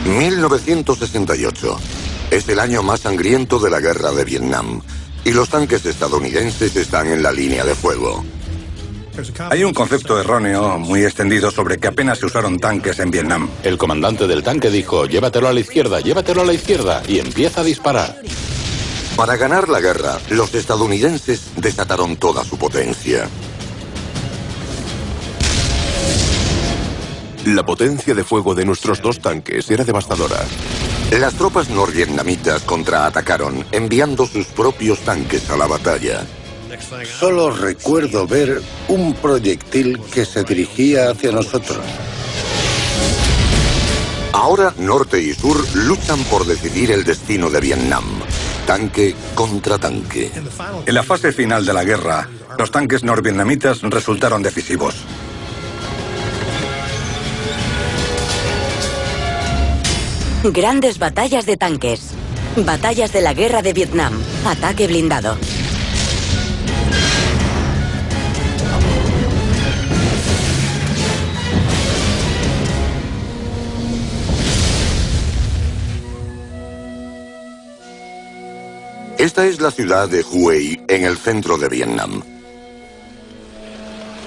1968. Es el año más sangriento de la guerra de Vietnam. Y los tanques estadounidenses están en la línea de fuego. Hay un concepto erróneo muy extendido sobre que apenas se usaron tanques en Vietnam. El comandante del tanque dijo, llévatelo a la izquierda, y empieza a disparar. Para ganar la guerra, los estadounidenses desataron toda su potencia. La potencia de fuego de nuestros dos tanques era devastadora. Las tropas norvietnamitas contraatacaron, enviando sus propios tanques a la batalla. Solo recuerdo ver un proyectil que se dirigía hacia nosotros. Ahora norte y sur luchan por decidir el destino de Vietnam. Tanque contra tanque. En la fase final de la guerra, los tanques norvietnamitas resultaron decisivos. Grandes batallas de tanques. Batallas de la guerra de Vietnam. Ataque blindado. Esta es la ciudad de Hue, en el centro de Vietnam.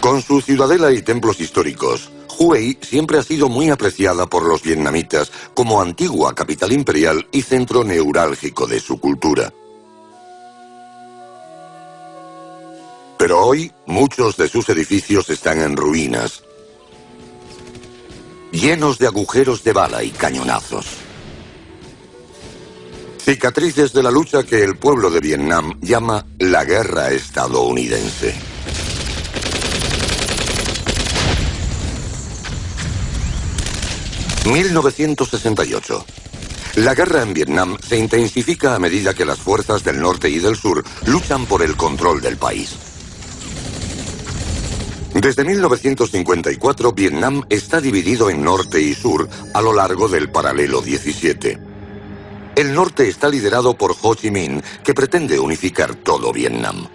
Con su ciudadela y templos históricos, Hue siempre ha sido muy apreciada por los vietnamitas como antigua capital imperial y centro neurálgico de su cultura. Pero hoy, muchos de sus edificios están en ruinas, llenos de agujeros de bala y cañonazos. Cicatrices de la lucha que el pueblo de Vietnam llama la guerra estadounidense. ...1968... La guerra en Vietnam se intensifica a medida que las fuerzas del norte y del sur luchan por el control del país. Desde 1954, Vietnam está dividido en norte y sur a lo largo del paralelo 17. El norte está liderado por Ho Chi Minh, que pretende unificar todo Vietnam.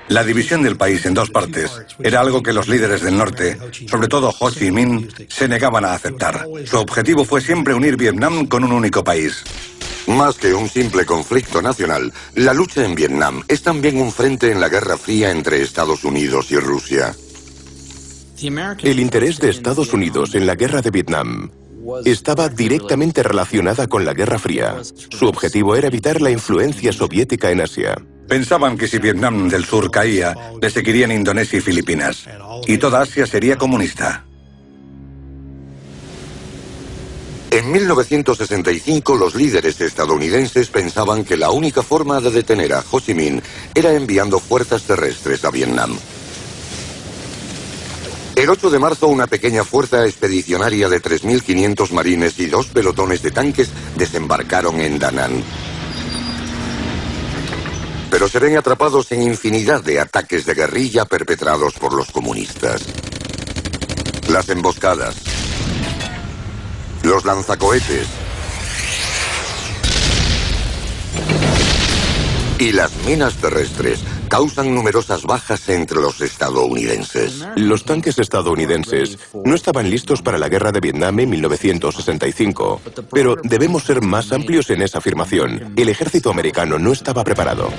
La división del país en dos partes era algo que los líderes del norte, sobre todo Ho Chi Minh, se negaban a aceptar. Su objetivo fue siempre unir Vietnam con un único país. Más que un simple conflicto nacional, la lucha en Vietnam es también un frente en la Guerra Fría entre Estados Unidos y Rusia. El interés de Estados Unidos en la guerra de Vietnam estaba directamente relacionada con la Guerra Fría. Su objetivo era evitar la influencia soviética en Asia. Pensaban que si Vietnam del Sur caía, le seguirían Indonesia y Filipinas. Y toda Asia sería comunista. En 1965, los líderes estadounidenses pensaban que la única forma de detener a Ho Chi Minh era enviando fuerzas terrestres a Vietnam. El 8 de marzo, una pequeña fuerza expedicionaria de 3.500 marines y 2 pelotones de tanques desembarcaron en Da Nang. Pero se ven atrapados en infinidad de ataques de guerrilla perpetrados por los comunistas. Las emboscadas, los lanzacohetes y las minas terrestres causan numerosas bajas entre los estadounidenses. Los tanques estadounidenses no estaban listos para la guerra de Vietnam en 1965, pero debemos ser más amplios en esa afirmación. El ejército americano no estaba preparado.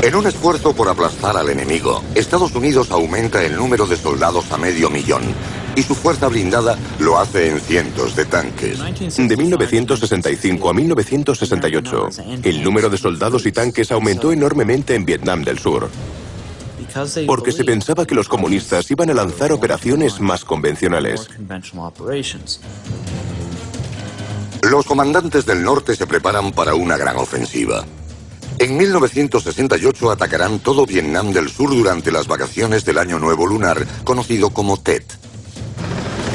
En un esfuerzo por aplastar al enemigo, Estados Unidos aumenta el número de soldados a 500.000 y su fuerza blindada lo hace en cientos de tanques. De 1965 a 1968, el número de soldados y tanques aumentó enormemente en Vietnam del Sur, porque se pensaba que los comunistas iban a lanzar operaciones más convencionales. Los comandantes del norte se preparan para una gran ofensiva. En 1968 atacarán todo Vietnam del Sur durante las vacaciones del Año Nuevo Lunar, conocido como Tet.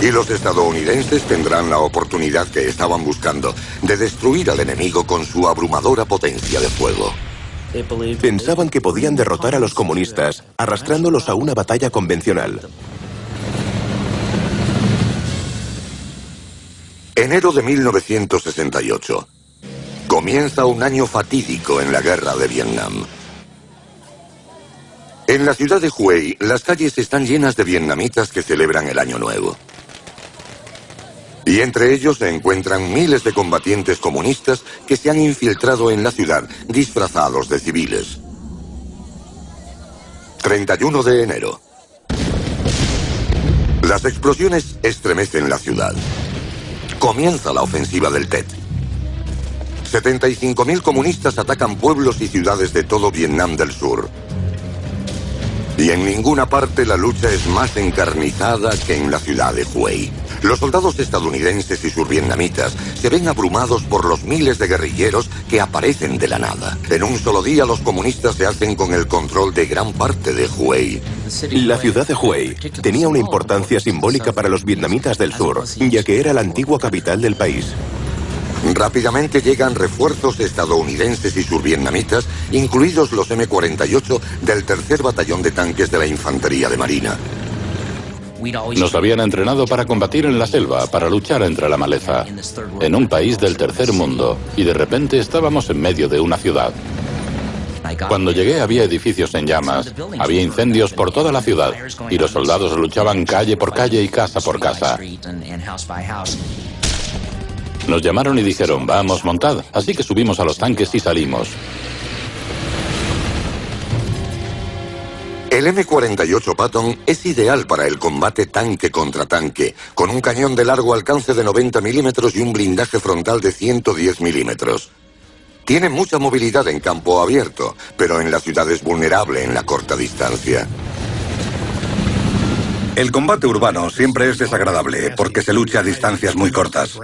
Y los estadounidenses tendrán la oportunidad que estaban buscando de destruir al enemigo con su abrumadora potencia de fuego. Pensaban que podían derrotar a los comunistas arrastrándolos a una batalla convencional. Enero de 1968. Comienza un año fatídico en la guerra de Vietnam. En la ciudad de Hue, las calles están llenas de vietnamitas que celebran el Año Nuevo. Y entre ellos se encuentran miles de combatientes comunistas que se han infiltrado en la ciudad disfrazados de civiles. 31 de enero. Las explosiones estremecen la ciudad. Comienza la ofensiva del Tet. 75.000 comunistas atacan pueblos y ciudades de todo Vietnam del Sur. Y en ninguna parte la lucha es más encarnizada que en la ciudad de Hue. Los soldados estadounidenses y survietnamitas se ven abrumados por los miles de guerrilleros que aparecen de la nada. En un solo día los comunistas se hacen con el control de gran parte de Hue. La ciudad de Hue tenía una importancia simbólica para los vietnamitas del sur, ya que era la antigua capital del país. Rápidamente llegan refuerzos estadounidenses y survietnamitas, incluidos los M-48 del 3er Batallón de Tanques de la Infantería de Marina. Nos habían entrenado para combatir en la selva, para luchar entre la maleza, en un país del tercer mundo, y de repente estábamos en medio de una ciudad. Cuando llegué había edificios en llamas, había incendios por toda la ciudad, y los soldados luchaban calle por calle y casa por casa. Nos llamaron y dijeron, vamos, montad. Así que subimos a los tanques y salimos. El M-48 Patton es ideal para el combate tanque contra tanque, con un cañón de largo alcance de 90 milímetros y un blindaje frontal de 110 milímetros. Tiene mucha movilidad en campo abierto, pero en la ciudad es vulnerable en la corta distancia. El combate urbano siempre es desagradable porque se lucha a distancias muy cortas.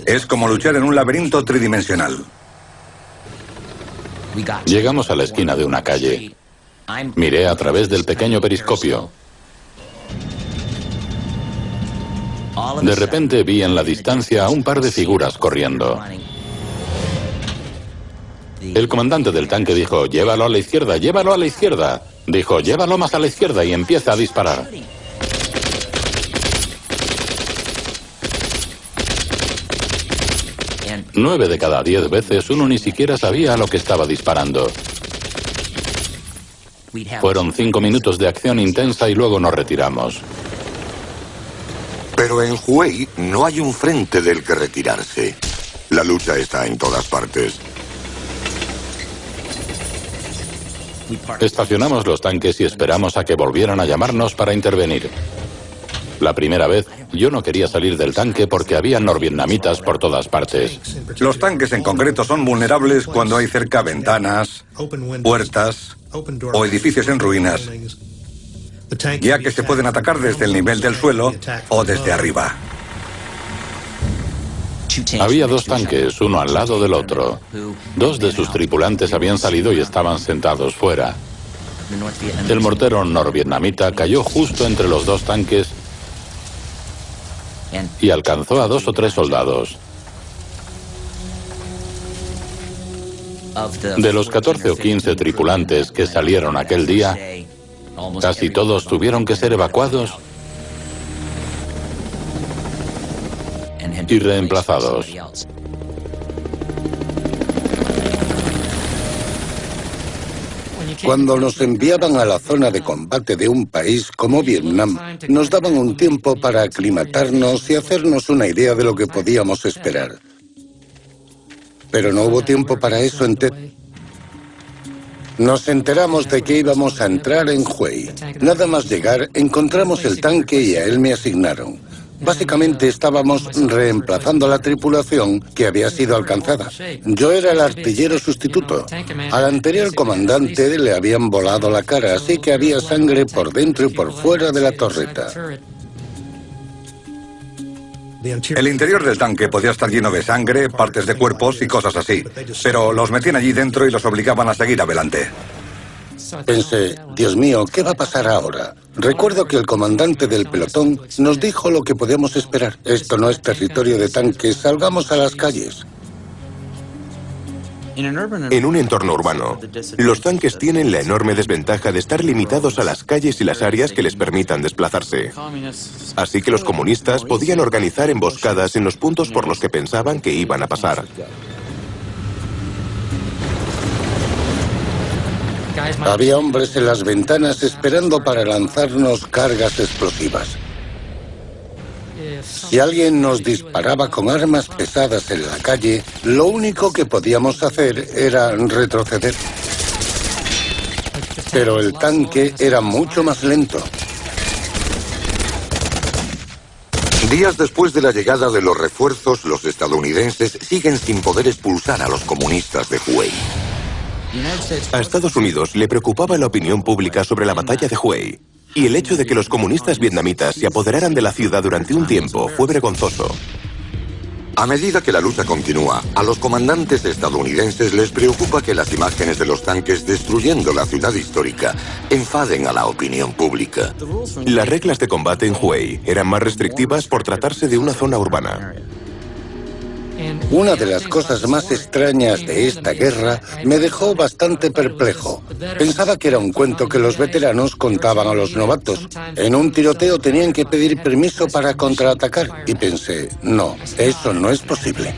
Es como luchar en un laberinto tridimensional. Llegamos a la esquina de una calle. Miré a través del pequeño periscopio. De repente vi en la distancia a un par de figuras corriendo. El comandante del tanque dijo, llévalo a la izquierda, llévalo a la izquierda. Dijo, llévalo más a la izquierda y empieza a disparar. Nueve de cada 10 veces uno ni siquiera sabía a lo que estaba disparando. Fueron 5 minutos de acción intensa y luego nos retiramos. Pero en Hue no hay un frente del que retirarse. La lucha está en todas partes. Estacionamos los tanques y esperamos a que volvieran a llamarnos para intervenir. La primera vez, yo no quería salir del tanque porque había norvietnamitas por todas partes. Los tanques en concreto son vulnerables cuando hay cerca ventanas, puertas o edificios en ruinas, ya que se pueden atacar desde el nivel del suelo o desde arriba. Había 2 tanques, uno al lado del otro. 2 de sus tripulantes habían salido y estaban sentados fuera. El mortero norvietnamita cayó justo entre los 2 tanques y alcanzó a 2 o 3 soldados. De los 14 o 15 tripulantes que salieron aquel día, casi todos tuvieron que ser evacuados y reemplazados. Cuando nos enviaban a la zona de combate de un país como Vietnam, nos daban un tiempo para aclimatarnos y hacernos una idea de lo que podíamos esperar. Pero no hubo tiempo para eso en Tet. Nos enteramos de que íbamos a entrar en Hue. Nada más llegar, encontramos el tanque y a él me asignaron. Básicamente estábamos reemplazando la tripulación que había sido alcanzada. Yo era el artillero sustituto. Al anterior comandante le habían volado la cara, así que había sangre por dentro y por fuera de la torreta. El interior del tanque podía estar lleno de sangre, partes de cuerpos y cosas así, pero los metían allí dentro y los obligaban a seguir adelante. Pensé, Dios mío, ¿qué va a pasar ahora? Recuerdo que el comandante del pelotón nos dijo lo que podíamos esperar. Esto no es territorio de tanques, salgamos a las calles. En un entorno urbano, los tanques tienen la enorme desventaja de estar limitados a las calles y las áreas que les permitan desplazarse. Así que los comunistas podían organizar emboscadas en los puntos por los que pensaban que iban a pasar. Había hombres en las ventanas esperando para lanzarnos cargas explosivas. Si alguien nos disparaba con armas pesadas en la calle, lo único que podíamos hacer era retroceder. Pero el tanque era mucho más lento. Días después de la llegada de los refuerzos, los estadounidenses siguen sin poder expulsar a los comunistas de Hue. A Estados Unidos le preocupaba la opinión pública sobre la batalla de Hue, y el hecho de que los comunistas vietnamitas se apoderaran de la ciudad durante un tiempo fue vergonzoso. A medida que la lucha continúa, a los comandantes estadounidenses les preocupa que las imágenes de los tanques destruyendo la ciudad histórica enfaden a la opinión pública. Las reglas de combate en Hue eran más restrictivas por tratarse de una zona urbana. Una de las cosas más extrañas de esta guerra me dejó bastante perplejo. Pensaba que era un cuento que los veteranos contaban a los novatos. En un tiroteo tenían que pedir permiso para contraatacar y pensé, no, eso no es posible.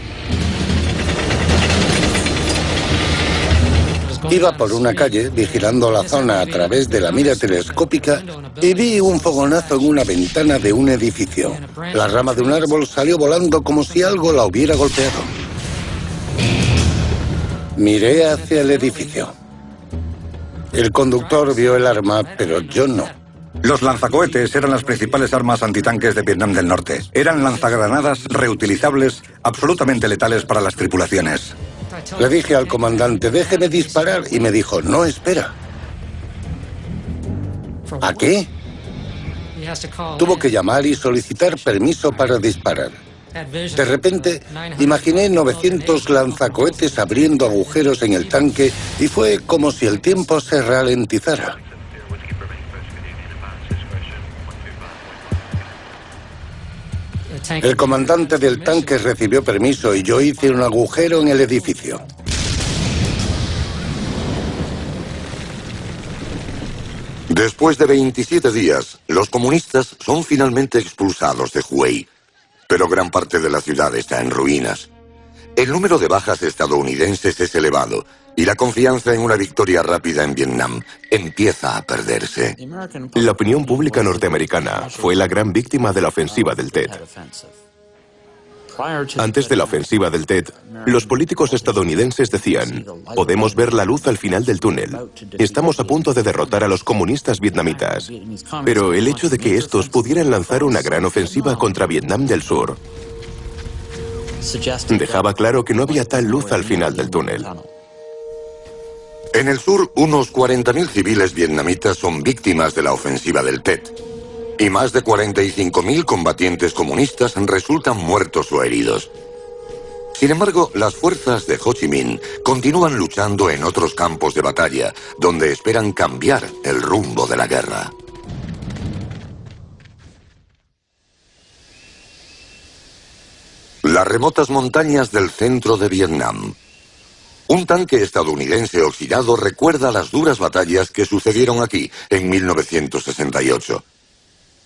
Iba por una calle vigilando la zona a través de la mira telescópica y vi un fogonazo en una ventana de un edificio. La rama de un árbol salió volando como si algo la hubiera golpeado. Miré hacia el edificio. El conductor vio el arma, pero yo no. Los lanzacohetes eran las principales armas antitanques de Vietnam del Norte. Eran lanzagranadas reutilizables, absolutamente letales para las tripulaciones. Le dije al comandante, déjeme disparar, y me dijo, no, espera. ¿A qué? Tuvo que llamar y solicitar permiso para disparar. De repente, imaginé 900 lanzacohetes abriendo agujeros en el tanque y fue como si el tiempo se ralentizara. El comandante del tanque recibió permiso y yo hice un agujero en el edificio. Después de 27 días, los comunistas son finalmente expulsados de Hue, pero gran parte de la ciudad está en ruinas. El número de bajas estadounidenses es elevado y la confianza en una victoria rápida en Vietnam empieza a perderse. La opinión pública norteamericana fue la gran víctima de la ofensiva del Tet. Antes de la ofensiva del Tet, los políticos estadounidenses decían, podemos ver la luz al final del túnel. Estamos a punto de derrotar a los comunistas vietnamitas. Pero el hecho de que estos pudieran lanzar una gran ofensiva contra Vietnam del Sur dejaba claro que no había tal luz al final del túnel. En el sur, unos 40.000 civiles vietnamitas son víctimas de la ofensiva del Tet. Y más de 45.000 combatientes comunistas resultan muertos o heridos. Sin embargo, las fuerzas de Ho Chi Minh continúan luchando en otros campos de batalla, donde esperan cambiar el rumbo de la guerra. Las remotas montañas del centro de Vietnam. Un tanque estadounidense oxidado recuerda las duras batallas que sucedieron aquí en 1968.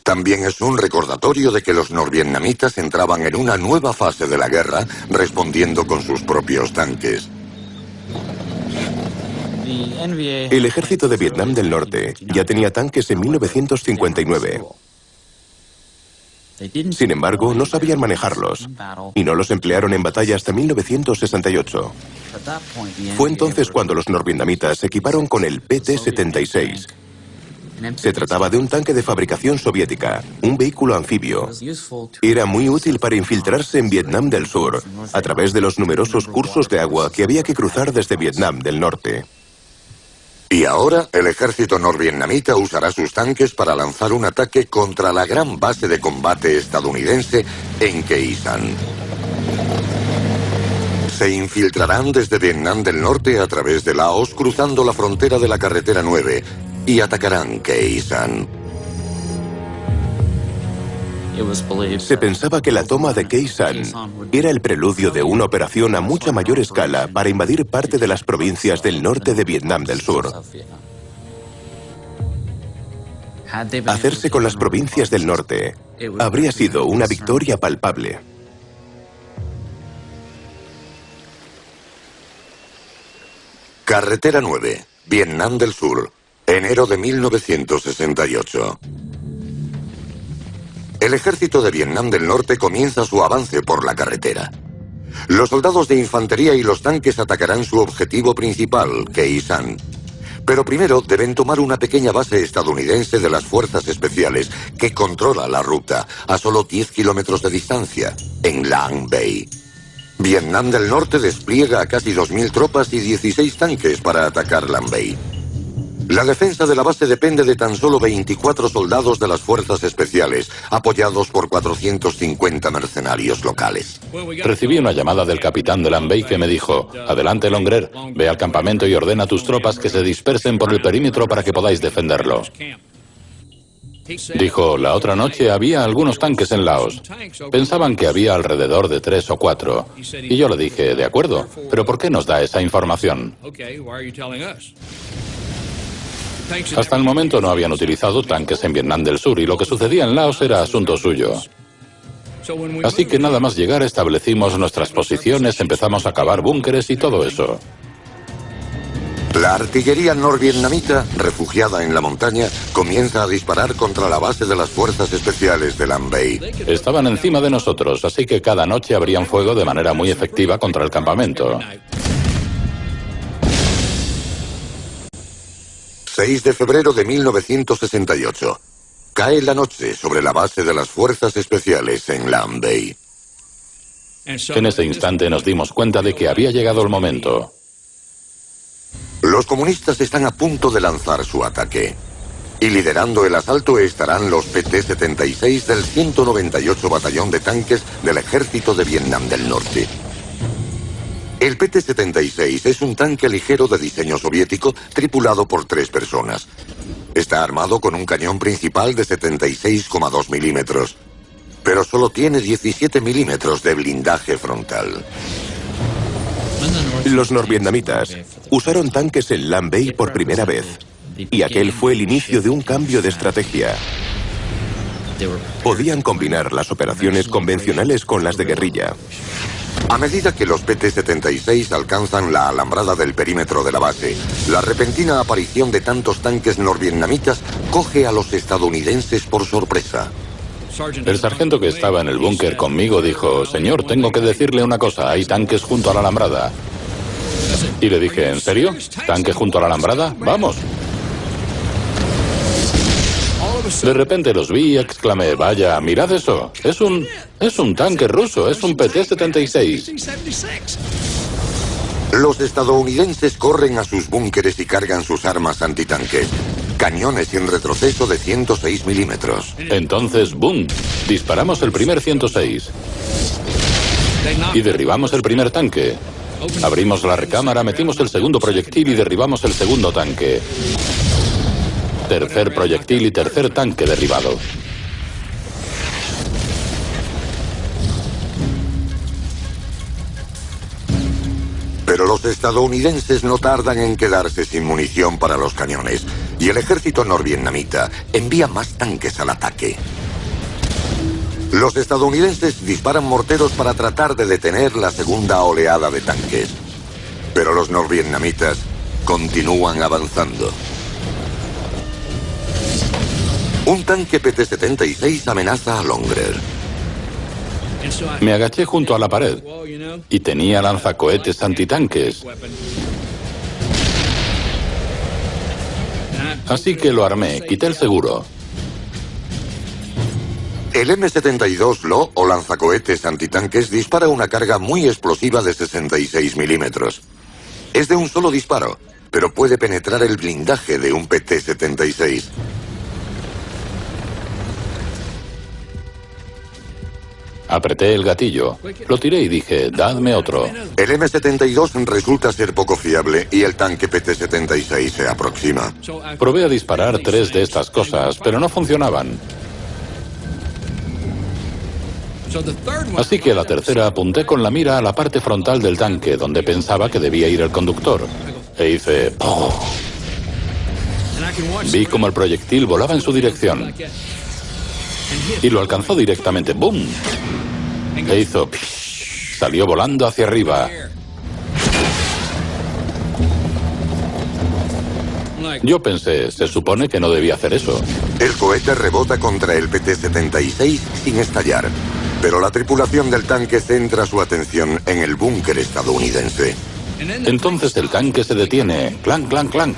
También es un recordatorio de que los norvietnamitas entraban en una nueva fase de la guerra, respondiendo con sus propios tanques. El ejército de Vietnam del Norte ya tenía tanques en 1959. Sin embargo, no sabían manejarlos y no los emplearon en batalla hasta 1968. Fue entonces cuando los norvietnamitas se equiparon con el PT-76. Se trataba de un tanque de fabricación soviética, un vehículo anfibio. Era muy útil para infiltrarse en Vietnam del Sur, a través de los numerosos cursos de agua que había que cruzar desde Vietnam del Norte. Y ahora, el ejército norvietnamita usará sus tanques para lanzar un ataque contra la gran base de combate estadounidense en Khe Sanh. Se infiltrarán desde Vietnam del Norte a través de Laos, cruzando la frontera de la carretera 9, y atacarán Khe Sanh. Se pensaba que la toma de Khe Sanh era el preludio de una operación a mucha mayor escala para invadir parte de las provincias del norte de Vietnam del Sur. Hacerse con las provincias del norte habría sido una victoria palpable. Carretera 9, Vietnam del Sur, enero de 1968. El ejército de Vietnam del Norte comienza su avance por la carretera. Los soldados de infantería y los tanques atacarán su objetivo principal, Khe Sanh. Pero primero deben tomar una pequeña base estadounidense de las Fuerzas Especiales que controla la ruta a solo 10 kilómetros de distancia, en Lang Bay. Vietnam del Norte despliega a casi 2.000 tropas y 16 tanques para atacar Lang Bay. La defensa de la base depende de tan solo 24 soldados de las Fuerzas Especiales, apoyados por 450 mercenarios locales. Recibí una llamada del capitán de Lang Bay que me dijo: adelante, Longrer, ve al campamento y ordena a tus tropas que se dispersen por el perímetro para que podáis defenderlo. Dijo, la otra noche había algunos tanques en Laos. Pensaban que había alrededor de 3 o 4. Y yo le dije, de acuerdo, pero ¿por qué nos da esa información? Hasta el momento no habían utilizado tanques en Vietnam del Sur y lo que sucedía en Laos era asunto suyo. Así que nada más llegar establecimos nuestras posiciones, empezamos a cavar búnkeres y todo eso. La artillería norvietnamita, refugiada en la montaña, comienza a disparar contra la base de las Fuerzas Especiales de Lang Bay. Estaban encima de nosotros, así que cada noche abrían fuego de manera muy efectiva contra el campamento. 6 de febrero de 1968. Cae la noche sobre la base de las Fuerzas Especiales en Lang Bay. En ese instante nos dimos cuenta de que había llegado el momento. Los comunistas están a punto de lanzar su ataque. Y liderando el asalto estarán los PT-76 del 198 Batallón de Tanques del Ejército de Vietnam del Norte. El PT-76 es un tanque ligero de diseño soviético tripulado por 3 personas. Está armado con un cañón principal de 76,2 milímetros, pero solo tiene 17 milímetros de blindaje frontal. Los norvietnamitas usaron tanques en Lang Bay por primera vez, y aquel fue el inicio de un cambio de estrategia. Podían combinar las operaciones convencionales con las de guerrilla. A medida que los PT-76 alcanzan la alambrada del perímetro de la base, la repentina aparición de tantos tanques norvietnamitas coge a los estadounidenses por sorpresa. El sargento que estaba en el búnker conmigo dijo, señor, tengo que decirle una cosa, hay tanques junto a la alambrada. Y le dije, ¿en serio? ¿Tanques junto a la alambrada? ¡Vamos! De repente los vi y exclamé, vaya, mirad eso, es un tanque ruso, es un PT-76. Los estadounidenses corren a sus búnkeres y cargan sus armas antitanque. Cañones sin retroceso de 106 milímetros. Entonces, ¡boom! Disparamos el primer 106. Y derribamos el primer tanque. Abrimos la recámara, metimos el segundo proyectil y derribamos el segundo tanque. Tercer proyectil y tercer tanque derribado. Pero los estadounidenses no tardan en quedarse sin munición para los cañones, y el ejército norvietnamita envía más tanques al ataque. Los estadounidenses disparan morteros para tratar de detener la segunda oleada de tanques. Pero los norvietnamitas continúan avanzando. Un tanque PT-76 amenaza a Longrer. Me agaché junto a la pared y tenía lanzacohetes antitanques. Así que lo armé, quité el seguro. El M-72 LO, o lanzacohetes antitanques, dispara una carga muy explosiva de 66 milímetros. Es de un solo disparo, pero puede penetrar el blindaje de un PT-76. Apreté el gatillo, lo tiré y dije, dadme otro. El M-72 resulta ser poco fiable y el tanque PT-76 se aproxima. Probé a disparar 3 de estas cosas, pero no funcionaban. Así que la tercera apunté con la mira a la parte frontal del tanque, donde pensaba que debía ir el conductor. E hice... ¡pum! Vi como el proyectil volaba en su dirección. Y lo alcanzó directamente. ¡Bum! E hizo... Salió volando hacia arriba. Yo pensé, se supone que no debía hacer eso. El cohete rebota contra el PT-76 sin estallar, pero la tripulación del tanque centra su atención en el búnker estadounidense. Entonces el tanque se detiene. ¡Clan, clan, clan!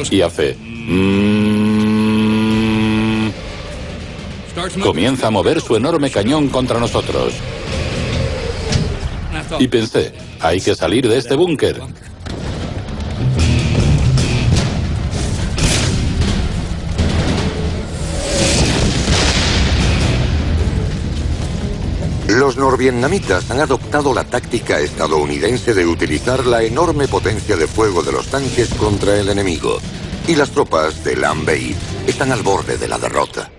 Y hace... Comienza a mover su enorme cañón contra nosotros. Y pensé, hay que salir de este búnker. Los norvietnamitas han adoptado la táctica estadounidense de utilizar la enorme potencia de fuego de los tanques contra el enemigo. Y las tropas de Lam Bay están al borde de la derrota.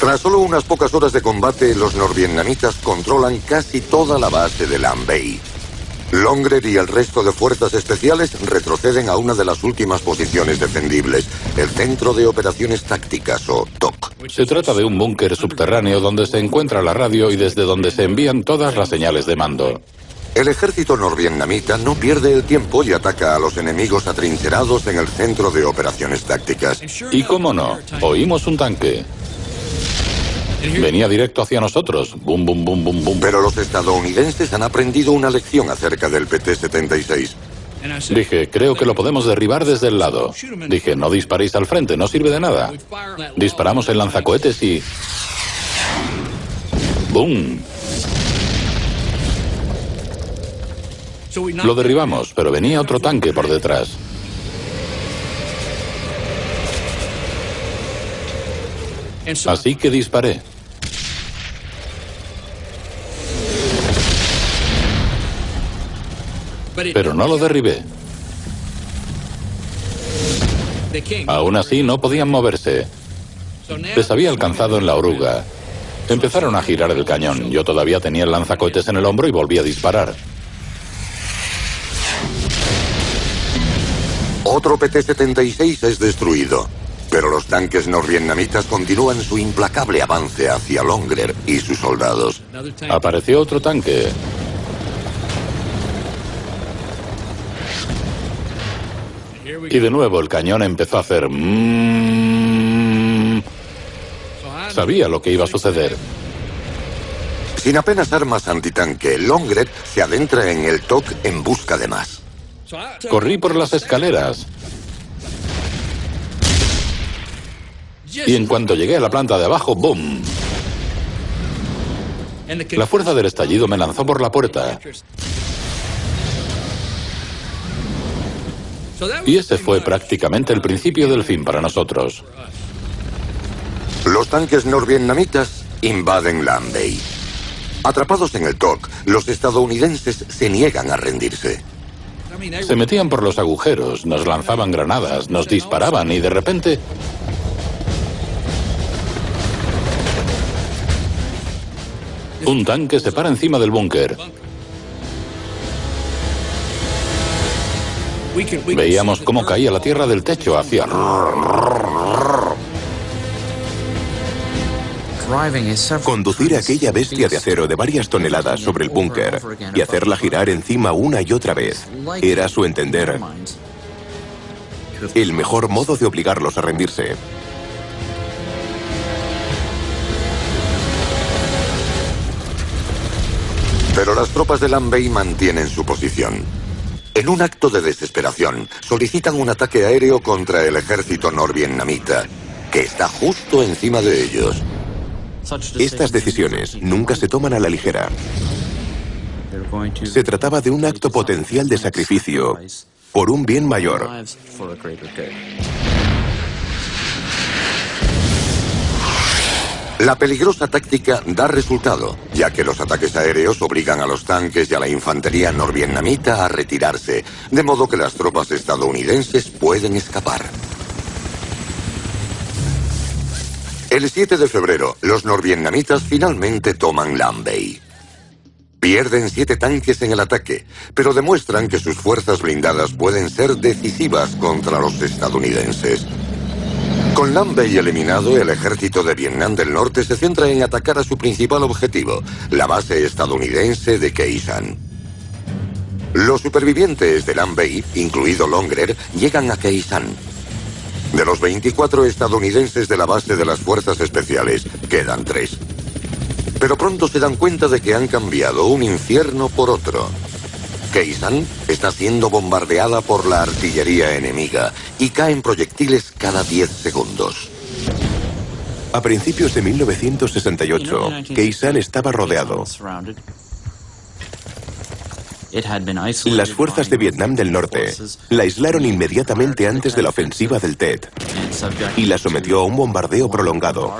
Tras solo unas pocas horas de combate, los norvietnamitas controlan casi toda la base de Lam Bay. Longred y el resto de fuerzas especiales retroceden a una de las últimas posiciones defendibles, el Centro de Operaciones Tácticas, o TOC. Se trata de un búnker subterráneo donde se encuentra la radio y desde donde se envían todas las señales de mando. El ejército norvietnamita no pierde el tiempo y ataca a los enemigos atrincherados en el Centro de Operaciones Tácticas. Y cómo no, oímos un tanque. Venía directo hacia nosotros. Bum, bum, bum, bum, bum. Pero los estadounidenses han aprendido una lección acerca del PT-76. Dije, creo que lo podemos derribar desde el lado. Dije, no disparéis al frente, no sirve de nada. Disparamos el lanzacohetes y... ¡Bum! Lo derribamos, pero venía otro tanque por detrás. Así que disparé. Pero no lo derribé. Aún así no podían moverse. Les había alcanzado en la oruga. Empezaron a girar el cañón. Yo todavía tenía el lanzacohetes en el hombro y volví a disparar. Otro PT-76 es destruido. Pero los tanques norvietnamitas continúan su implacable avance hacia Longred y sus soldados. Apareció otro tanque. Y de nuevo el cañón empezó a hacer... Sabía lo que iba a suceder. Sin apenas armas antitanque, Longred se adentra en el TOC en busca de más. Corrí por las escaleras. Y en cuanto llegué a la planta de abajo, ¡boom! La fuerza del estallido me lanzó por la puerta. Y ese fue prácticamente el principio del fin para nosotros. Los tanques norvietnamitas invaden Lam Bay. Atrapados en el TOC, los estadounidenses se niegan a rendirse. Se metían por los agujeros, nos lanzaban granadas, nos disparaban y de repente... Un tanque se para encima del búnker. Veíamos cómo caía la tierra del techo hacia... Conducir aquella bestia de acero de varias toneladas sobre el búnker y hacerla girar encima una y otra vez era, a su entender, el mejor modo de obligarlos a rendirse. Pero las tropas de Lam Bay mantienen su posición. En un acto de desesperación, solicitan un ataque aéreo contra el ejército norvietnamita, que está justo encima de ellos. Estas decisiones nunca se toman a la ligera. Se trataba de un acto potencial de sacrificio por un bien mayor. La peligrosa táctica da resultado, ya que los ataques aéreos obligan a los tanques y a la infantería norvietnamita a retirarse, de modo que las tropas estadounidenses pueden escapar. El 7 de febrero, los norvietnamitas finalmente toman Lam Bay. Pierden 7 tanques en el ataque, pero demuestran que sus fuerzas blindadas pueden ser decisivas contra los estadounidenses. Con Lam Bay eliminado, el ejército de Vietnam del Norte se centra en atacar a su principal objetivo, la base estadounidense de Khe Sanh. Los supervivientes de Lam Bay, incluido Longer, llegan a Khe Sanh. De los 24 estadounidenses de la base de las fuerzas especiales, quedan 3. Pero pronto se dan cuenta de que han cambiado un infierno por otro. Khe Sanh está siendo bombardeada por la artillería enemiga y caen proyectiles cada 10 segundos. A principios de 1968, Khe Sanh estaba rodeado. Las fuerzas de Vietnam del Norte la aislaron inmediatamente antes de la ofensiva del Tet y la sometió a un bombardeo prolongado.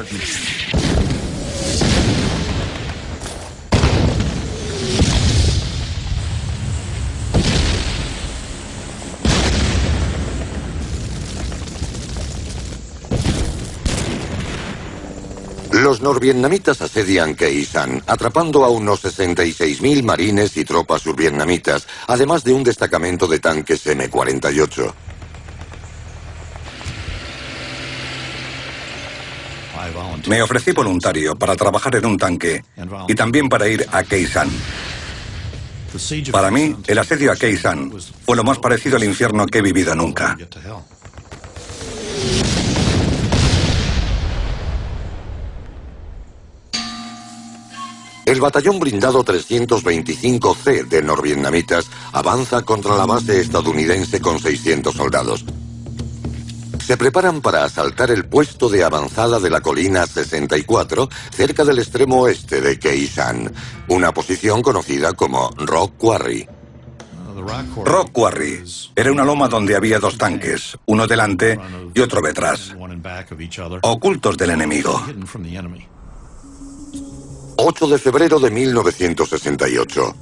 Los norvietnamitas asedian Khe Sanh, atrapando a unos 66.000 marines y tropas survietnamitas, además de un destacamento de tanques M-48. Me ofrecí voluntario para trabajar en un tanque y también para ir a Khe Sanh. Para mí, el asedio a Khe Sanh fue lo más parecido al infierno que he vivido nunca. El batallón blindado 325C de norvietnamitas avanza contra la base estadounidense con 600 soldados. Se preparan para asaltar el puesto de avanzada de la colina 64, cerca del extremo oeste de Khe Sanh, una posición conocida como Rock Quarry. Rock Quarry era una loma donde había 2 tanques, uno delante y otro detrás, ocultos del enemigo. 8 de febrero de 1968.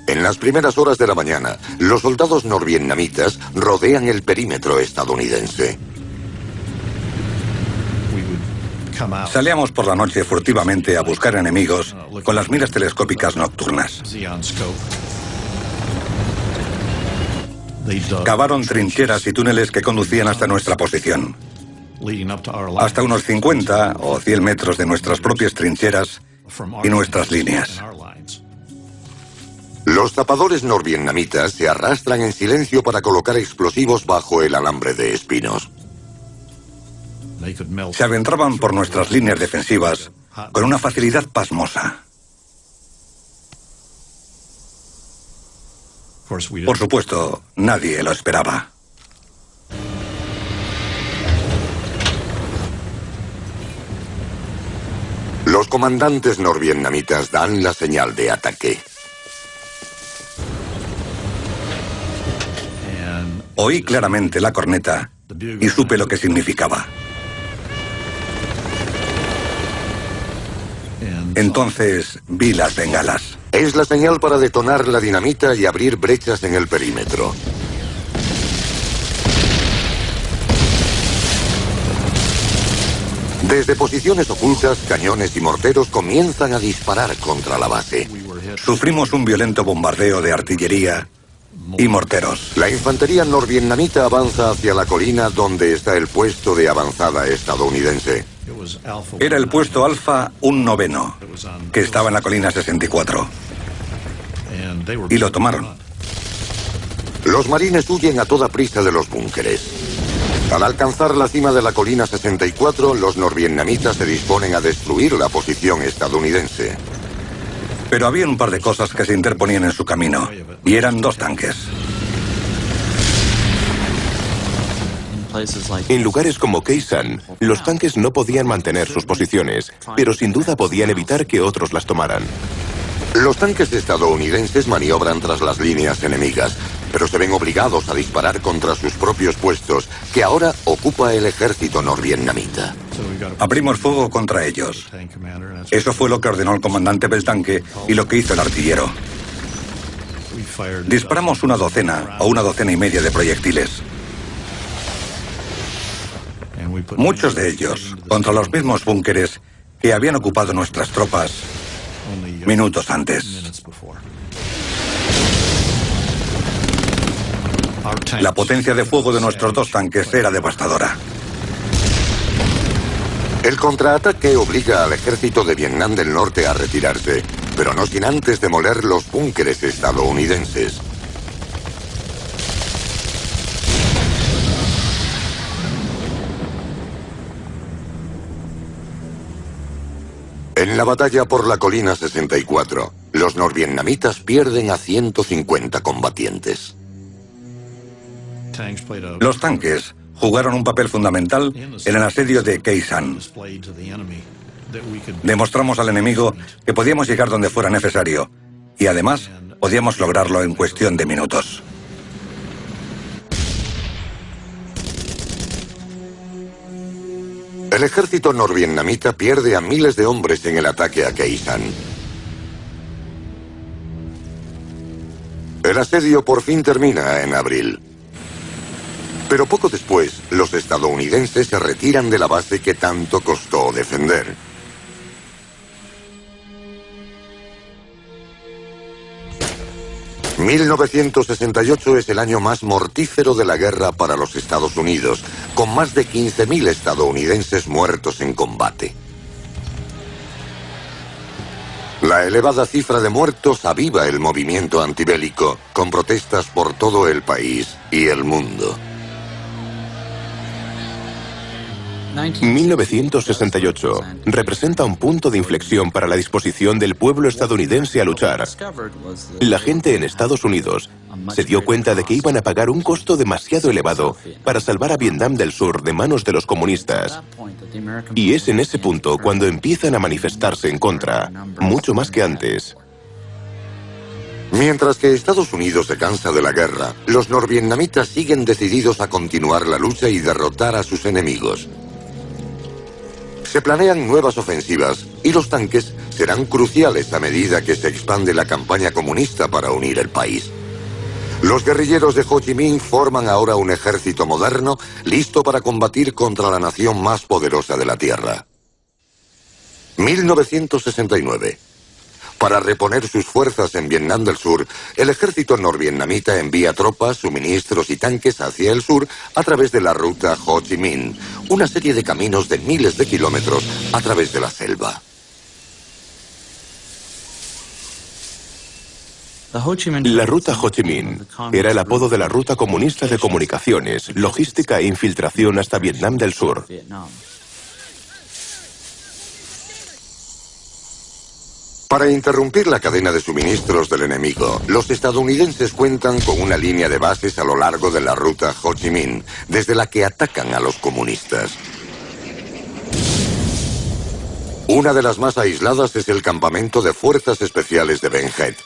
En las primeras horas de la mañana, los soldados norvietnamitas rodean el perímetro estadounidense. Salíamos por la noche furtivamente a buscar enemigos con las miras telescópicas nocturnas. Cavaron trincheras y túneles que conducían hasta nuestra posición. Hasta unos 50 o 100 metros de nuestras propias trincheras y nuestras líneas. Los zapadores norvietnamitas se arrastran en silencio para colocar explosivos bajo el alambre de espinos. Se adentraban por nuestras líneas defensivas con una facilidad pasmosa. Por supuesto, nadie lo esperaba. Los comandantes norvietnamitas dan la señal de ataque. Oí claramente la corneta y supe lo que significaba. Entonces vi las bengalas. Es la señal para detonar la dinamita y abrir brechas en el perímetro. Desde posiciones ocultas, cañones y morteros comienzan a disparar contra la base. Sufrimos un violento bombardeo de artillería y morteros. La infantería norvietnamita avanza hacia la colina donde está el puesto de avanzada estadounidense. Era el puesto Alfa 1/9, que estaba en la colina 64. Y lo tomaron. Los marines huyen a toda prisa de los búnkeres. Al alcanzar la cima de la colina 64, los norvietnamitas se disponen a destruir la posición estadounidense. Pero había un par de cosas que se interponían en su camino, y eran 2 tanques. En lugares como Khe Sanh, los tanques no podían mantener sus posiciones, pero sin duda podían evitar que otros las tomaran. Los tanques estadounidenses maniobran tras las líneas enemigas, pero se ven obligados a disparar contra sus propios puestos, que ahora ocupa el ejército norvietnamita. Abrimos fuego contra ellos. Eso fue lo que ordenó el comandante del tanque y lo que hizo el artillero. Disparamos una docena o una docena y media de proyectiles. Muchos de ellos contra los mismos búnkeres que habían ocupado nuestras tropas minutos antes. La potencia de fuego de nuestros 2 tanques era devastadora. El contraataque obliga al ejército de Vietnam del Norte a retirarse, pero no sin antes demoler los búnkeres estadounidenses. En la batalla por la colina 64, los norvietnamitas pierden a 150 combatientes. Los tanques jugaron un papel fundamental en el asedio de Khe Sanh. Demostramos al enemigo que podíamos llegar donde fuera necesario y además podíamos lograrlo en cuestión de minutos. El ejército norvietnamita pierde a miles de hombres en el ataque a Khe Sanh. El asedio por fin termina en abril. Pero poco después, los estadounidenses se retiran de la base que tanto costó defender. ...1968 es el año más mortífero de la guerra para los Estados Unidos, con más de 15.000 estadounidenses muertos en combate. La elevada cifra de muertos aviva el movimiento antibélico, con protestas por todo el país y el mundo. 1968 representa un punto de inflexión para la disposición del pueblo estadounidense a luchar. La gente en Estados Unidos se dio cuenta de que iban a pagar un costo demasiado elevado para salvar a Vietnam del Sur de manos de los comunistas. Y es en ese punto cuando empiezan a manifestarse en contra, mucho más que antes. Mientras que Estados Unidos se cansa de la guerra, los norvietnamitas siguen decididos a continuar la lucha y derrotar a sus enemigos. Se planean nuevas ofensivas y los tanques serán cruciales a medida que se expande la campaña comunista para unir el país. Los guerrilleros de Ho Chi Minh forman ahora un ejército moderno listo para combatir contra la nación más poderosa de la Tierra. 1969. Para reponer sus fuerzas en Vietnam del Sur, el ejército norvietnamita envía tropas, suministros y tanques hacia el sur a través de la ruta Ho Chi Minh, una serie de caminos de miles de kilómetros a través de la selva. La ruta Ho Chi Minh era el apodo de la ruta comunista de comunicaciones, logística e infiltración hasta Vietnam del Sur. Para interrumpir la cadena de suministros del enemigo, los estadounidenses cuentan con una línea de bases a lo largo de la ruta Ho Chi Minh, desde la que atacan a los comunistas. Una de las más aisladas es el campamento de fuerzas especiales de Ben Het.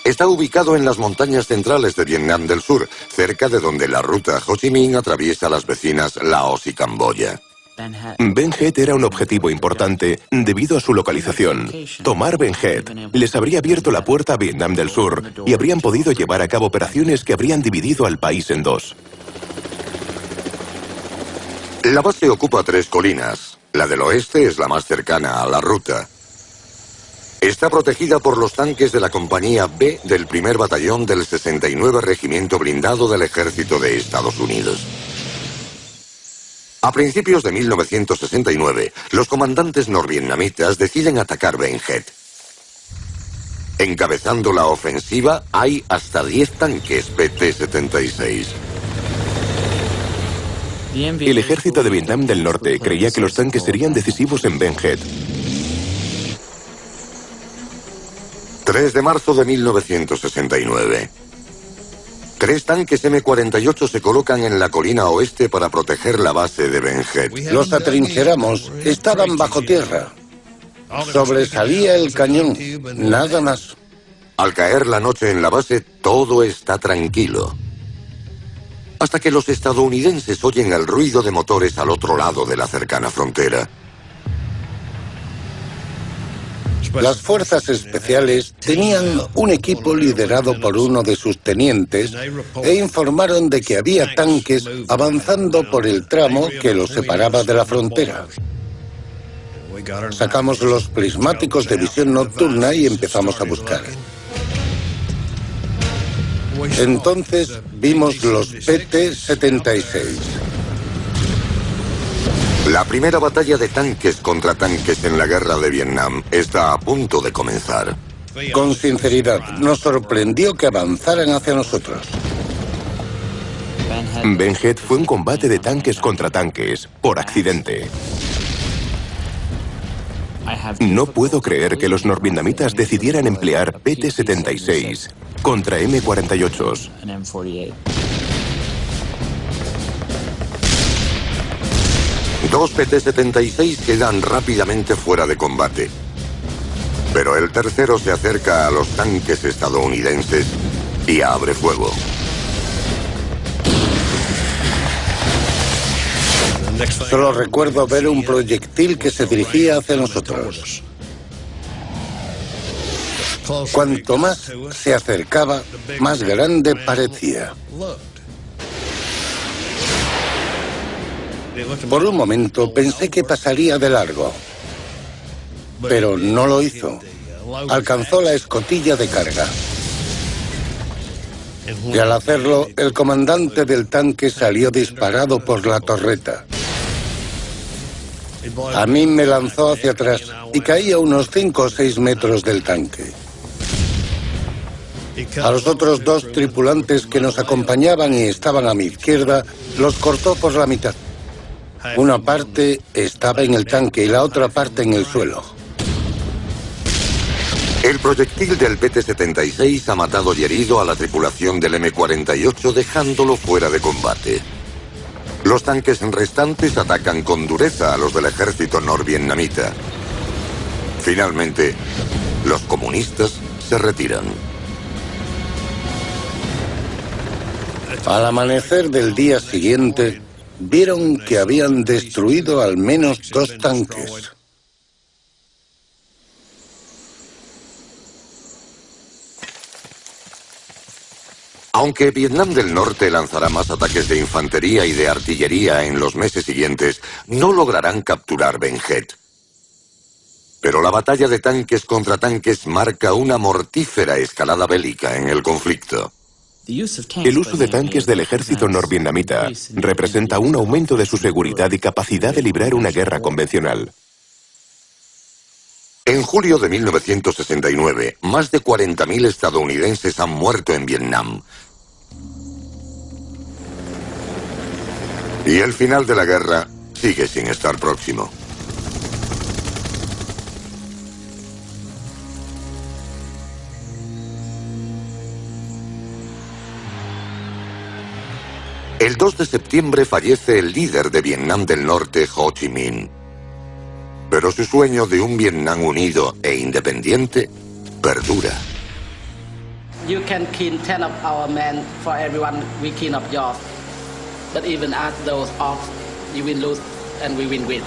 Está ubicado en las montañas centrales de Vietnam del Sur, cerca de donde la ruta Ho Chi Minh atraviesa las vecinas Laos y Camboya. Ben Het era un objetivo importante debido a su localización. Tomar Ben Het les habría abierto la puerta a Vietnam del Sur y habrían podido llevar a cabo operaciones que habrían dividido al país en dos. La base ocupa 3 colinas. La del oeste es la más cercana a la ruta. Está protegida por los tanques de la compañía B del primer batallón del 69 Regimiento Blindado del Ejército de Estados Unidos. A principios de 1969, los comandantes norvietnamitas deciden atacar Ben Het. Encabezando la ofensiva hay hasta 10 tanques PT-76. El ejército de Vietnam del Norte creía que los tanques serían decisivos en Ben Het. 3 de marzo de 1969. 3 tanques M-48 se colocan en la colina oeste para proteger la base de Ben Het. Los atrincheramos. Estaban bajo tierra. Sobresalía el cañón. Nada más. Al caer la noche en la base, todo está tranquilo. Hasta que los estadounidenses oyen el ruido de motores al otro lado de la cercana frontera. Las fuerzas especiales tenían un equipo liderado por uno de sus tenientes e informaron de que había tanques avanzando por el tramo que los separaba de la frontera. Sacamos los prismáticos de visión nocturna y empezamos a buscar. Entonces vimos los PT-76. La primera batalla de tanques contra tanques en la guerra de Vietnam está a punto de comenzar. Con sinceridad, nos sorprendió que avanzaran hacia nosotros. Ben Het fue un combate de tanques contra tanques, por accidente. No puedo creer que los norvietnamitas decidieran emplear PT-76 contra M-48s. Dos PT-76 quedan rápidamente fuera de combate. Pero el tercero se acerca a los tanques estadounidenses y abre fuego. Solo recuerdo ver un proyectil que se dirigía hacia nosotros. Cuanto más se acercaba, más grande parecía. Por un momento pensé que pasaría de largo, pero no lo hizo. Alcanzó la escotilla de carga. Y al hacerlo, el comandante del tanque salió disparado por la torreta. A mí me lanzó hacia atrás y caí a unos 5 o 6 metros del tanque. A los otros dos tripulantes que nos acompañaban y estaban a mi izquierda, los cortó por la mitad. Una parte estaba en el tanque y la otra parte en el suelo. El proyectil del PT-76 ha matado y herido a la tripulación del M-48, dejándolo fuera de combate. Los tanques restantes atacan con dureza a los del ejército norvietnamita. Finalmente, los comunistas se retiran. Al amanecer del día siguiente, vieron que habían destruido al menos 2 tanques. Aunque Vietnam del Norte lanzará más ataques de infantería y de artillería en los meses siguientes, no lograrán capturar Ben Het. Pero la batalla de tanques contra tanques marca una mortífera escalada bélica en el conflicto. El uso de tanques del ejército norvietnamita representa un aumento de su seguridad y capacidad de librar una guerra convencional. En julio de 1969, más de 40.000 estadounidenses han muerto en Vietnam. Y el final de la guerra sigue sin estar próximo. El 2 de septiembre fallece el líder de Vietnam del Norte, Ho Chi Minh. Pero su sueño de un Vietnam unido e independiente perdura. You can kill 10 of our men for everyone we kill of yours. But even at those odds, you will lose and we will win.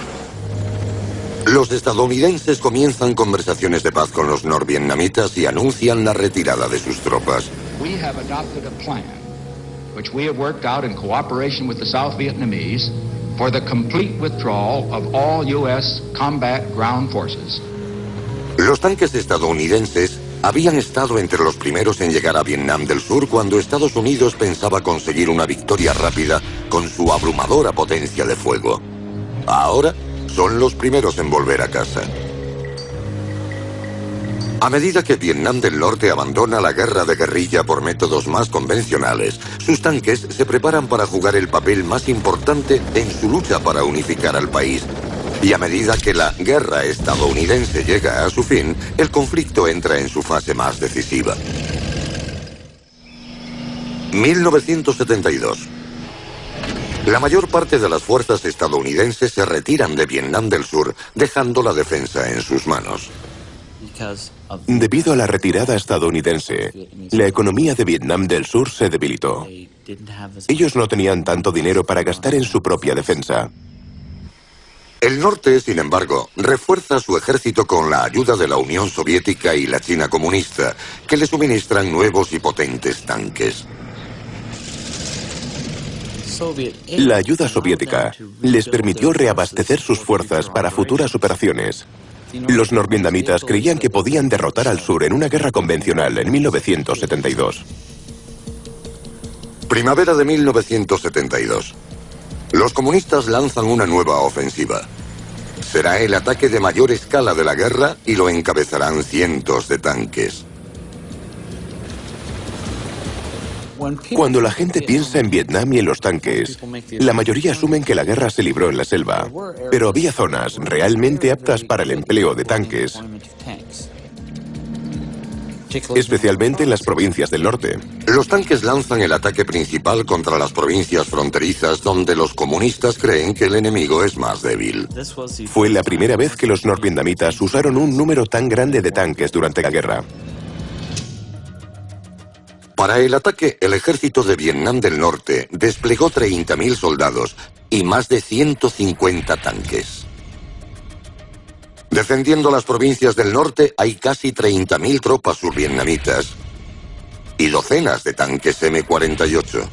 Los estadounidenses comienzan conversaciones de paz con los norvietnamitas y anuncian la retirada de sus tropas. We have adopted a plan, which we have worked out in cooperation with the South Vietnamese, for the complete withdrawal of all U.S. combat ground forces. Los tanques estadounidenses habían estado entre los primeros en llegar a Vietnam del Sur cuando Estados Unidos pensaba conseguir una victoria rápida con su abrumadora potencia de fuego. Ahora son los primeros en volver a casa. A medida que Vietnam del Norte abandona la guerra de guerrilla por métodos más convencionales, sus tanques se preparan para jugar el papel más importante en su lucha para unificar al país. Y a medida que la guerra estadounidense llega a su fin, el conflicto entra en su fase más decisiva. 1972. La mayor parte de las fuerzas estadounidenses se retiran de Vietnam del Sur, dejando la defensa en sus manos. Debido a la retirada estadounidense, la economía de Vietnam del Sur se debilitó. Ellos no tenían tanto dinero para gastar en su propia defensa. El norte, sin embargo, refuerza su ejército con la ayuda de la Unión Soviética y la China comunista, que le suministran nuevos y potentes tanques. La ayuda soviética les permitió reabastecer sus fuerzas para futuras operaciones. Los norvietnamitas creían que podían derrotar al sur en una guerra convencional en 1972. Primavera de 1972. Los comunistas lanzan una nueva ofensiva. Será el ataque de mayor escala de la guerra y lo encabezarán cientos de tanques. Cuando la gente piensa en Vietnam y en los tanques, la mayoría asumen que la guerra se libró en la selva, pero había zonas realmente aptas para el empleo de tanques, especialmente en las provincias del norte. Los tanques lanzan el ataque principal contra las provincias fronterizas donde los comunistas creen que el enemigo es más débil. Fue la primera vez que los norvietnamitas usaron un número tan grande de tanques durante la guerra. Para el ataque, el ejército de Vietnam del Norte desplegó 30.000 soldados y más de 150 tanques. Defendiendo las provincias del norte hay casi 30.000 tropas survietnamitas y docenas de tanques M-48.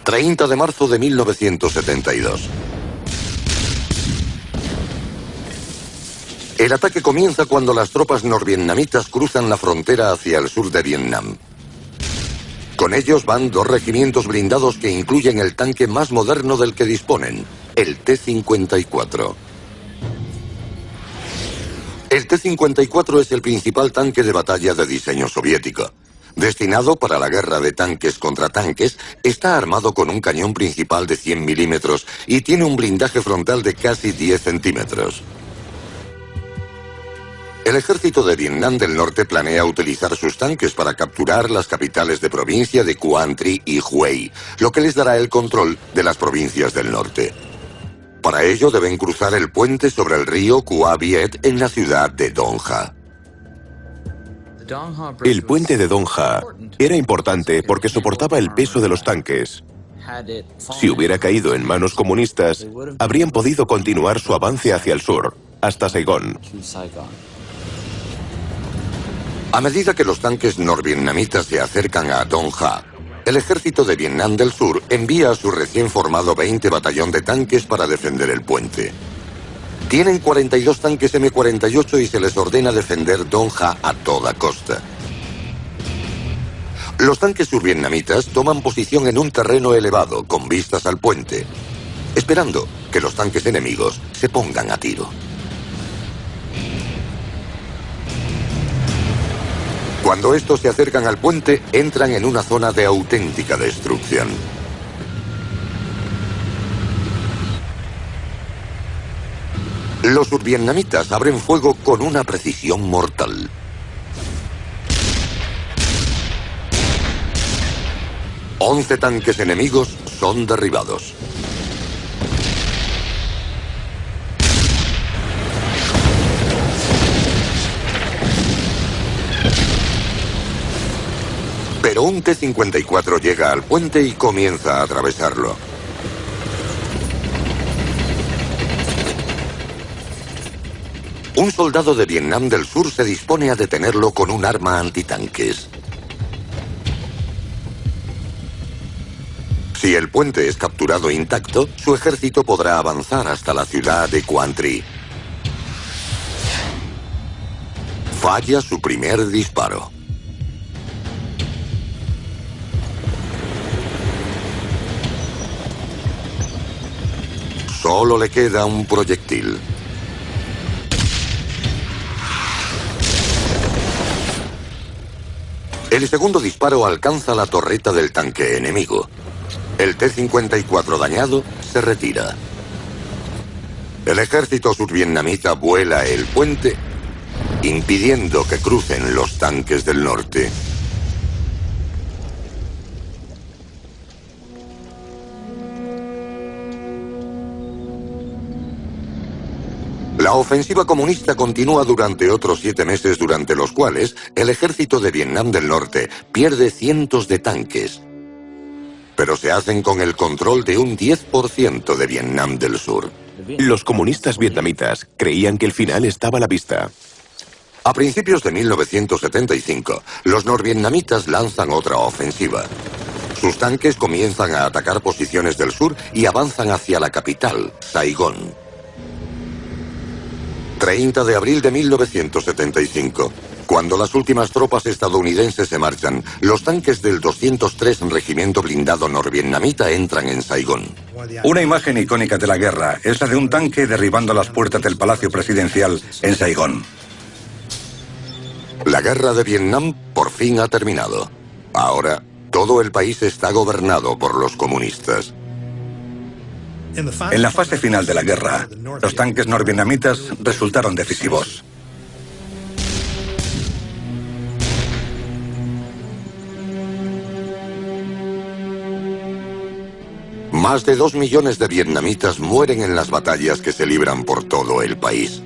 30 de marzo de 1972. El ataque comienza cuando las tropas norvietnamitas cruzan la frontera hacia el sur de Vietnam. Con ellos van 2 regimientos blindados que incluyen el tanque más moderno del que disponen, el T-54. El T-54 es el principal tanque de batalla de diseño soviético. Destinado para la guerra de tanques contra tanques, está armado con un cañón principal de 100 milímetros y tiene un blindaje frontal de casi 10 centímetros. El ejército de Vietnam del Norte planea utilizar sus tanques para capturar las capitales de provincia de Quang Tri y Hue, lo que les dará el control de las provincias del norte. Para ello deben cruzar el puente sobre el río Qua Viet en la ciudad de Dong Ha. El puente de Dong Ha era importante porque soportaba el peso de los tanques. Si hubiera caído en manos comunistas, habrían podido continuar su avance hacia el sur, hasta Saigón. A medida que los tanques norvietnamitas se acercan a Dong Ha, el ejército de Vietnam del Sur envía a su recién formado 20 batallón de tanques para defender el puente. Tienen 42 tanques M-48 y se les ordena defender Dong Ha a toda costa. Los tanques survietnamitas toman posición en un terreno elevado con vistas al puente, esperando que los tanques enemigos se pongan a tiro. Cuando estos se acercan al puente, entran en una zona de auténtica destrucción. Los survietnamitas abren fuego con una precisión mortal. 11 tanques enemigos son derribados. Pero un T-54 llega al puente y comienza a atravesarlo. Un soldado de Vietnam del Sur se dispone a detenerlo con un arma antitanques. Si el puente es capturado intacto, su ejército podrá avanzar hasta la ciudad de Quang Tri. Falla su primer disparo. Solo le queda un proyectil. El segundo disparo alcanza la torreta del tanque enemigo. El T-54 dañado se retira. El ejército survietnamita vuela el puente, impidiendo que crucen los tanques del norte. La ofensiva comunista continúa durante otros 7 meses, durante los cuales el ejército de Vietnam del Norte pierde cientos de tanques, pero se hacen con el control de un 10% de Vietnam del Sur. Los comunistas vietnamitas creían que el final estaba a la vista. A principios de 1975, los norvietnamitas lanzan otra ofensiva. Sus tanques comienzan a atacar posiciones del sur y avanzan hacia la capital, Saigón. 30 de abril de 1975. Cuando las últimas tropas estadounidenses se marchan, los tanques del 203 Regimiento Blindado Norvietnamita entran en Saigón. Una imagen icónica de la guerra es la de un tanque derribando las puertas del Palacio Presidencial en Saigón. La guerra de Vietnam por fin ha terminado. Ahora, todo el país está gobernado por los comunistas. En la fase final de la guerra, los tanques norvietnamitas resultaron decisivos. Más de 2 millones de vietnamitas mueren en las batallas que se libran por todo el país.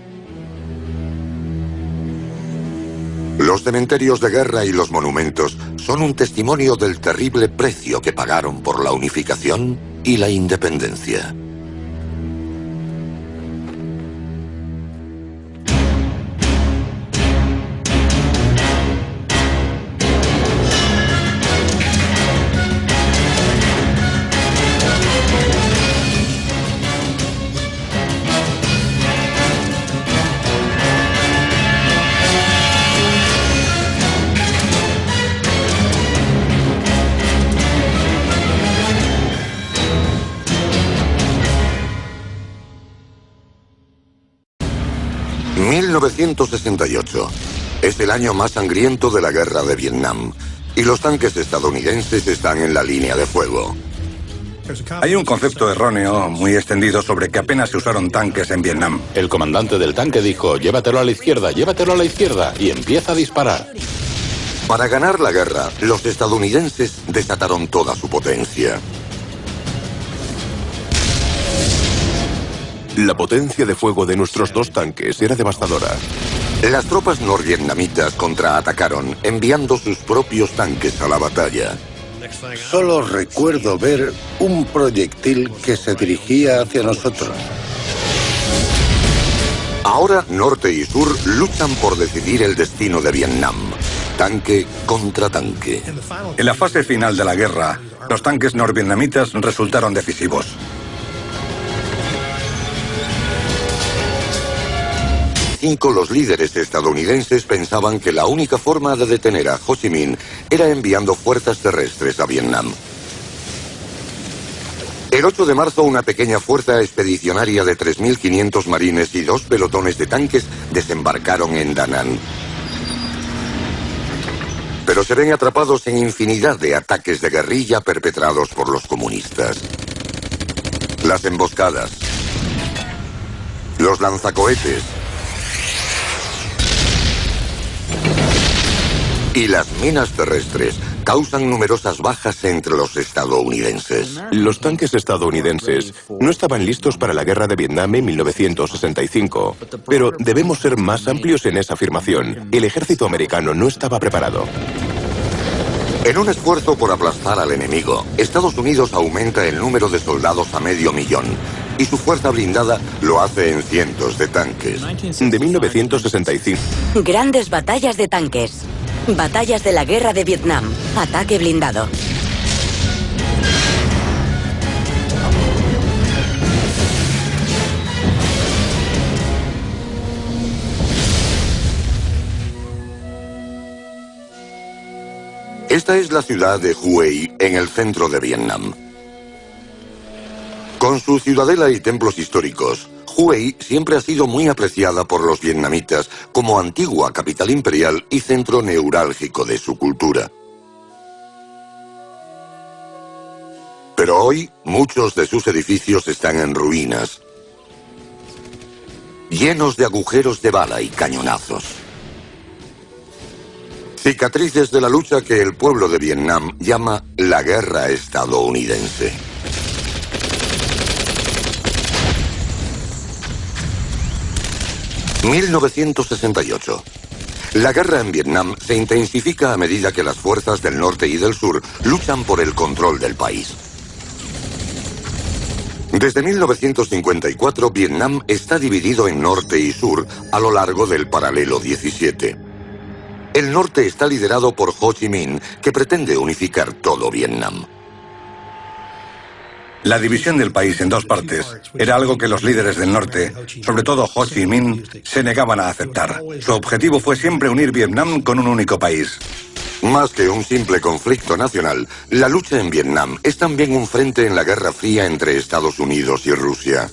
Los cementerios de guerra y los monumentos son un testimonio del terrible precio que pagaron por la unificación y la independencia. ...1968... es el año más sangriento de la guerra de Vietnam... y los tanques estadounidenses están en la línea de fuego. Hay un concepto erróneo muy extendido sobre que apenas se usaron tanques en Vietnam. El comandante del tanque dijo, llévatelo a la izquierda, y empieza a disparar. Para ganar la guerra, los estadounidenses desataron toda su potencia. La potencia de fuego de nuestros dos tanques era devastadora. Las tropas norvietnamitas contraatacaron, enviando sus propios tanques a la batalla. Solo recuerdo ver un proyectil que se dirigía hacia nosotros. Ahora Norte y Sur luchan por decidir el destino de Vietnam. Tanque contra tanque. En la fase final de la guerra, los tanques norvietnamitas resultaron decisivos. Los líderes estadounidenses pensaban que la única forma de detener a Ho Chi Minh era enviando fuerzas terrestres a Vietnam. El 8 de marzo, una pequeña fuerza expedicionaria de 3.500 marines y 2 pelotones de tanques desembarcaron en Da Nang. Pero se ven atrapados en infinidad de ataques de guerrilla perpetrados por los comunistas. Las emboscadas, los lanzacohetes y las minas terrestres causan numerosas bajas entre los estadounidenses. Los tanques estadounidenses no estaban listos para la guerra de Vietnam en 1965, pero debemos ser más amplios en esa afirmación. El ejército americano no estaba preparado. En un esfuerzo por aplastar al enemigo, Estados Unidos aumenta el número de soldados a 500.000 y su fuerza blindada lo hace en cientos de tanques. De 1965. Grandes batallas de tanques. Batallas de la guerra de Vietnam. Ataque blindado. Esta es la ciudad de Hue en el centro de Vietnam. Con su ciudadela y templos históricos, Hue siempre ha sido muy apreciada por los vietnamitas como antigua capital imperial y centro neurálgico de su cultura. Pero hoy, muchos de sus edificios están en ruinas, llenos de agujeros de bala y cañonazos. Cicatrices de la lucha que el pueblo de Vietnam llama la guerra estadounidense. ...1968... La guerra en Vietnam se intensifica a medida que las fuerzas del norte y del sur luchan por el control del país. Desde 1954, Vietnam está dividido en norte y sur a lo largo del paralelo 17. El norte está liderado por Ho Chi Minh, que pretende unificar todo Vietnam. La división del país en dos partes era algo que los líderes del norte, sobre todo Ho Chi Minh, se negaban a aceptar. Su objetivo fue siempre unir Vietnam con un único país. Más que un simple conflicto nacional, la lucha en Vietnam es también un frente en la Guerra Fría entre Estados Unidos y Rusia.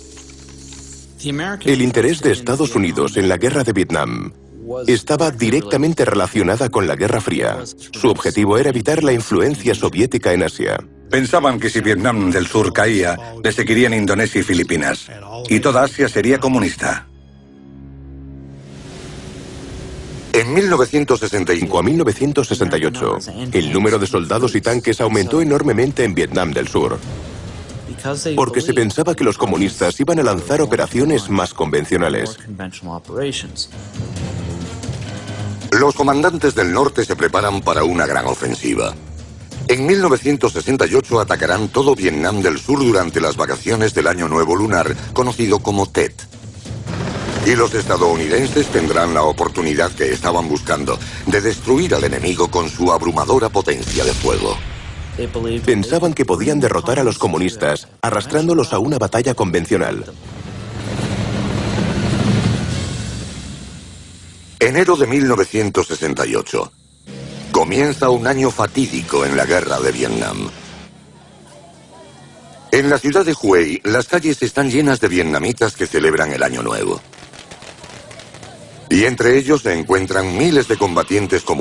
El interés de Estados Unidos en la guerra de Vietnam estaba directamente relacionada con la Guerra Fría. Su objetivo era evitar la influencia soviética en Asia. Pensaban que si Vietnam del Sur caía, le seguirían Indonesia y Filipinas. Y toda Asia sería comunista. En 1965 a 1968, el número de soldados y tanques aumentó enormemente en Vietnam del Sur, porque se pensaba que los comunistas iban a lanzar operaciones más convencionales. Los comandantes del norte se preparan para una gran ofensiva. En 1968 atacarán todo Vietnam del Sur durante las vacaciones del Año Nuevo Lunar, conocido como Tet. Y los estadounidenses tendrán la oportunidad que estaban buscando de destruir al enemigo con su abrumadora potencia de fuego. Pensaban que podían derrotar a los comunistas arrastrándolos a una batalla convencional. Enero de 1968. Comienza un año fatídico en la guerra de Vietnam. En la ciudad de Hue, las calles están llenas de vietnamitas que celebran el Año Nuevo. Y entre ellos se encuentran miles de combatientes comunistas